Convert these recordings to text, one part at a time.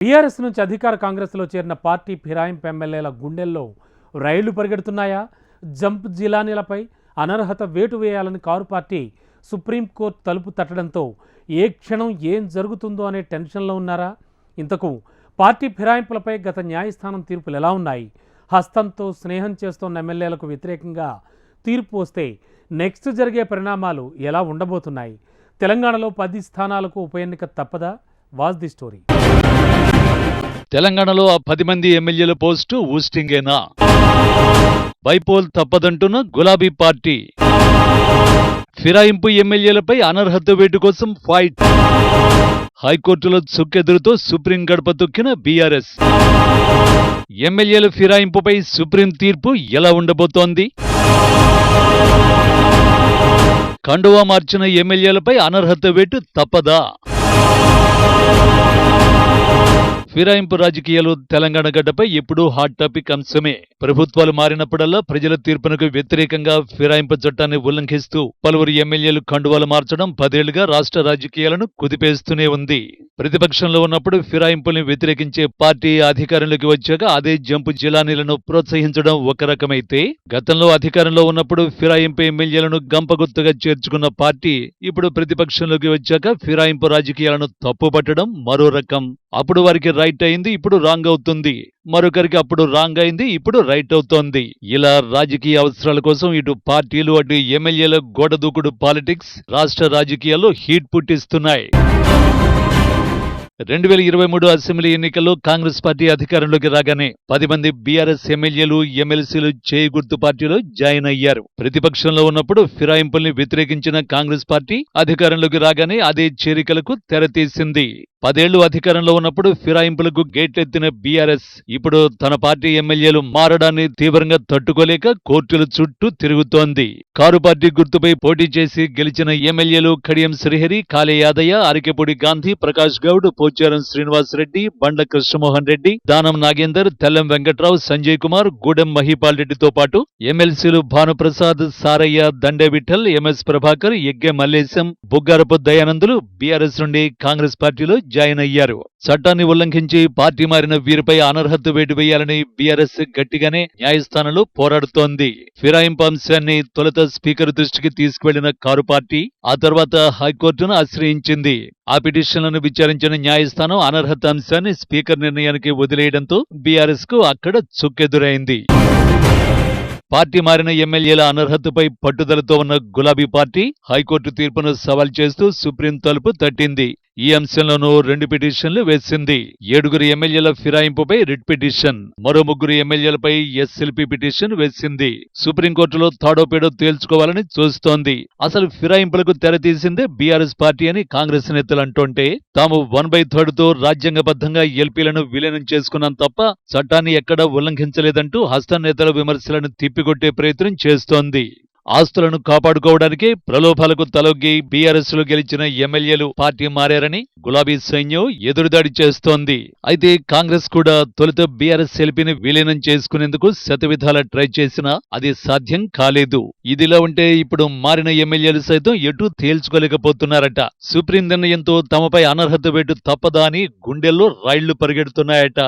TRS నుంచి అధికార కాంగ్రెస్లో చేరిన పార్టీ ఫిరాయింపు ఎమ్మెల్యేల గుండెల్లో రైళ్లు పరిగెడుతున్నాయా? జంప్ జిలానీలపై అనర్హత వేటు వేయాలని కారు పార్టీ సుప్రీంకోర్టు తలుపు తట్టడంతో ఏ క్షణం ఏం జరుగుతుందో అనే టెన్షన్లో ఉన్నారా? ఇంతకు పార్టీ ఫిరాయింపులపై గత న్యాయస్థానం తీర్పులు ఎలా ఉన్నాయి? హస్తంతో స్నేహం చేస్తున్న ఎమ్మెల్యేలకు వ్యతిరేకంగా తీర్పు వస్తే నెక్స్ట్ జరిగే పరిణామాలు ఎలా ఉండబోతున్నాయి? తెలంగాణలో 10 స్థానాలకు ఉప ఎన్నిక తప్పదా? Was the story. తెలంగాణలో ఆ 10 మంది ఎమ్మెల్యేల పోస్టు ఊస్టింగేనా? బైపోల్ తప్పదంటున్న గులాబీ పార్టీ. ఫిరాయింపు ఎమ్మెల్యేలపై అనర్హత వేటు కోసం ఫైట్. హైకోర్టులో చుక్కెదురుతో సుప్రీం గడప తొక్కిన బీఆర్ఎస్. ఎమ్మెల్యేల ఫిరాయింపుపై సుప్రీం తీర్పు ఎలా ఉండబోతోంది? కండువా మార్చిన ఎమ్మెల్యేలపై అనర్హత వేటు తప్పదా? ఫిరాయింపు రాజకీయాలు తెలంగాణ గడ్డపై ఎప్పుడూ హాట్ టాపిక్ అంశమే. ప్రభుత్వాలు మారినప్పుడల్లా ప్రజల తీర్పునకు వ్యతిరేకంగా ఫిరాయింపు చట్టాన్ని ఉల్లంఘిస్తూ పలువురు ఎమ్మెల్యేలు కండువాలు మార్చడం 10 ఏళ్లుగా రాష్ట్ర రాజకీయాలను కుదిపేస్తూనే ఉంది. ప్రతిపక్షంలో ఉన్నప్పుడు ఫిరాయింపుల్ని వ్యతిరేకించే పార్టీ అధికారంలోకి వచ్చాక అదే జంపు జిలానీలను ప్రోత్సహించడం ఒక రకమైతే, గతంలో అధికారంలో ఉన్నప్పుడు ఫిరాయింపు ఎమ్మెల్యేలను గంపగుత్తగా చేర్చుకున్న పార్టీ ఇప్పుడు ప్రతిపక్షంలోకి వచ్చాక ఫిరాయింపు రాజకీయాలను తప్పుపట్టడం మరో రకం. అప్పుడు వారికి రైట్ అయింది, ఇప్పుడు రాంగ్ అవుతుంది. మరొకరికి అప్పుడు రాంగ్ అయింది, ఇప్పుడు రైట్ అవుతోంది. ఇలా రాజకీయ అవసరాల కోసం ఇటు పార్టీలు అటు ఎమ్మెల్యేల గోడదూకుడు పాలిటిక్స్ రాష్ట్ర రాజకీయాల్లో హీట్ పుట్టిస్తున్నాయి. 2023 అసెంబ్లీ ఎన్నికల్లో కాంగ్రెస్ పార్టీ అధికారంలోకి రాగానే 10 మంది బీఆర్ఎస్ ఎమ్మెల్యేలు ఎమ్మెల్సీలు చేయి గుర్తు పార్టీలో జాయిన్ అయ్యారు. ప్రతిపక్షంలో ఉన్నప్పుడు ఫిరాయింపుల్ని వ్యతిరేకించిన కాంగ్రెస్ పార్టీ అధికారంలోకి రాగానే అదే చేరికలకు తెరతీసింది. 10 ఏళ్లు అధికారంలో ఉన్నప్పుడు ఫిరాయింపులకు గేట్లెత్తిన బీఆర్ఎస్ ఇప్పుడు తన పార్టీ ఎమ్మెల్యేలు మారడాన్ని తీవ్రంగా తట్టుకోలేక కోర్టుల చుట్టూ తిరుగుతోంది. కారు పార్టీ గుర్తుపై పోటీ చేసి గెలిచిన ఎమ్మెల్యేలు కడియం శ్రీహరి, కాళే యాదయ్య, అరికెపూడి గాంధీ, ప్రకాష్ గౌడ్, పోచారం శ్రీనివాస్ రెడ్డి, బండ్ల కృష్ణమోహన్ రెడ్డి, దానం నాగేందర్, తెల్లం వెంకట్రావు, సంజయ్ కుమార్, గూడెం మహిపాల్ రెడ్డితో పాటు ఎమ్మెల్సీలు భానుప్రసాద్, సారయ్య, దండే విఠల్, ఎంఎస్ ప్రభాకర్, యగ్గె మల్లేశం, బుగ్గారపు దయానందులు బీఆర్ఎస్ నుండి కాంగ్రెస్ పార్టీలో జాయిన్ అయ్యారు. చట్టాన్ని ఉల్లంఘించి పార్టీ మారిన వీరిపై అనర్హత వేటు వేయాలని బీఆర్ఎస్ గట్టిగానే న్యాయస్థానంలో పోరాడుతోంది. ఫిరాయింపు అంశాన్ని తొలుత స్పీకర్ దృష్టికి తీసుకువెళ్లిన కారు పార్టీ ఆ తర్వాత హైకోర్టును ఆశ్రయించింది. ఆ పిటిషన్లను విచారించిన న్యాయస్థానం అనర్హత అంశాన్ని స్పీకర్ నిర్ణయానికి వదిలేయడంతో బీఆర్ఎస్ కు అక్కడ చుక్కెదురైంది. పార్టీ మారిన ఎమ్మెల్యేల అనర్హతపై పట్టుదలతో ఉన్న గులాబీ పార్టీ హైకోర్టు తీర్పును సవాల్ చేస్తూ సుప్రీం తలుపు తట్టింది. ఈ అంశంలోనూ 2 పిటిషన్లు వేసింది. 7 ఎమ్మెల్యేల ఫిరాయింపుపై రిట్ పిటిషన్, మరో 3 ఎమ్మెల్యేలపై ఎస్ఎల్పీ పిటిషన్ వేసింది. సుప్రీంకోర్టులో తాడోపేడో తేల్చుకోవాలని చూస్తోంది. అసలు ఫిరాయింపులకు తెరతీసిందే బీఆర్ఎస్ పార్టీ అని కాంగ్రెస్ నేతలు అంటుంటే, తాము 1/3తో రాజ్యాంగబద్ధంగా ఎల్పీలను విలీనం చేసుకున్నాం తప్ప చట్టాన్ని ఎక్కడా ఉల్లంఘించలేదంటూ హస్తం నేతల విమర్శలను తిప్పికొట్టే ప్రయత్నం చేస్తోంది. ఆస్తులను కాపాడుకోవడానికే ప్రలోభాలకు తలొగ్గి బీఆర్ఎస్ లో గెలిచిన ఎమ్మెల్యేలు పార్టీ మారారని గులాబీ సైన్యం ఎదురుదాడి చేస్తోంది. అయితే కాంగ్రెస్ కూడా తొలుత బీఆర్ఎస్ ఎల్పీని విలీనం చేసుకునేందుకు శతవిధాల ట్రై చేసినా అది సాధ్యం కాలేదు. ఇదిలా ఉంటే ఇప్పుడు మారిన ఎమ్మెల్యేలు సైతం ఎటూ తేల్చుకోలేకపోతున్నారట. సుప్రీం నిర్ణయంతో తమపై అనర్హత వేటు తప్పదా అని గుండెల్లో రైళ్లు పరిగెడుతున్నాయట.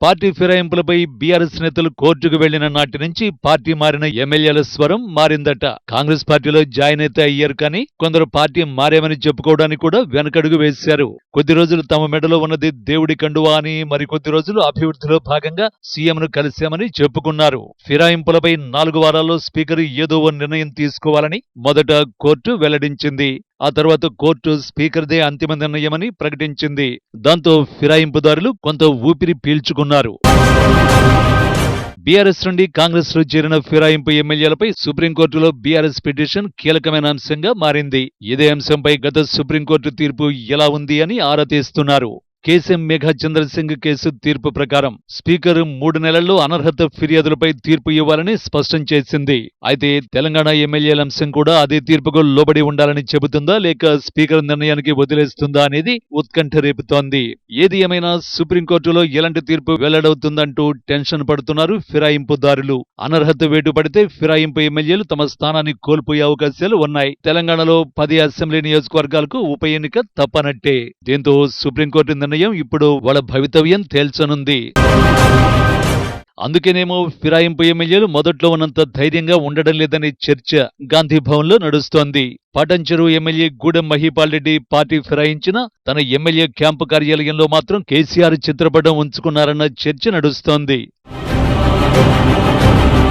పార్టీ ఫిరాయింపులపై బీఆర్ఎస్ నేతలు కోర్టుకు వెళ్లిన నాటి నుంచి పార్టీ మారిన ఎమ్మెల్యేల స్వరం మారిందట. కాంగ్రెస్ పార్టీలో జాయిన్ అయితే అయ్యారు కానీ కొందరు పార్టీ మారేమని చెప్పుకోవడానికి కూడా వెనకడుగు వేశారు. కొద్ది రోజులు తమ మెడలో ఉన్నది దేవుడి కండువా అని, మరికొద్ది రోజులు అభివృద్ధిలో భాగంగా సీఎంను కలిశామని చెప్పుకున్నారు. ఫిరాయింపులపై 4 వారాల్లో స్పీకర్ ఏదో ఓ నిర్ణయం తీసుకోవాలని మొదట కోర్టు వెల్లడించింది. ఆ తర్వాత కోర్టు స్పీకర్దే అంతిమ నిర్ణయమని ప్రకటించింది. దాంతో ఫిరాయింపుదారులు కొంత ఊపిరి పీల్చుకున్నారు. బీఆర్ఎస్ నుండి కాంగ్రెస్ లో చేరిన ఫిరాయింపు ఎమ్మెల్యేలపై సుప్రీంకోర్టులో బీఆర్ఎస్ పిటిషన్ కీలకమైన అంశంగా మారింది. ఇదే అంశంపై గత సుప్రీంకోర్టు తీర్పు ఎలా ఉంది అని ఆరా తీస్తున్నారు. కేసీఎం మేఘా చంద్రసింగ్ కేసు తీర్పు ప్రకారం స్పీకర్ 3 నెలల్లో అనర్హత ఫిర్యాదులపై తీర్పు ఇవ్వాలని స్పష్టం చేసింది. అయితే తెలంగాణ ఎమ్మెల్యేల అంశం కూడా అదే తీర్పుకు లోబడి ఉండాలని చెబుతుందా లేక స్పీకర్ నిర్ణయానికి వదిలేస్తుందా అనేది ఉత్కంఠ రేపుతోంది. ఏది ఏమైనా సుప్రీంకోర్టులో ఎలాంటి తీర్పు వెల్లడవుతుందంటూ టెన్షన్ పడుతున్నారు ఫిరాయింపుదారులు. అనర్హత వేటు పడితే ఫిరాయింపు ఎమ్మెల్యేలు తమ స్థానాన్ని కోల్పోయే అవకాశాలు ఉన్నాయి. తెలంగాణలో 10 అసెంబ్లీ నియోజకవర్గాలకు ఉప ఎన్నిక తప్పనట్టే. దీంతో సుప్రీంకోర్టు నిర్ణయం ఇప్పుడు వాళ్ళ భవితవ్యం తేల్చనుంది. అందుకేనేమో ఫిరాయింపు ఎమ్మెల్యేలు మొదట్లో ఉన్నంత ధైర్యంగా ఉండడం లేదనే చర్చ గాంధీభవన్లో నడుస్తోంది. పటాన్చెరు ఎమ్మెల్యే గూడెం మహీపాల్ రెడ్డి పార్టీ ఫిరాయించిన తన ఎమ్మెల్యే క్యాంపు కార్యాలయంలో మాత్రం కేసీఆర్ చిత్రపటం ఉంచుకున్నారన్న చర్చ నడుస్తోంది.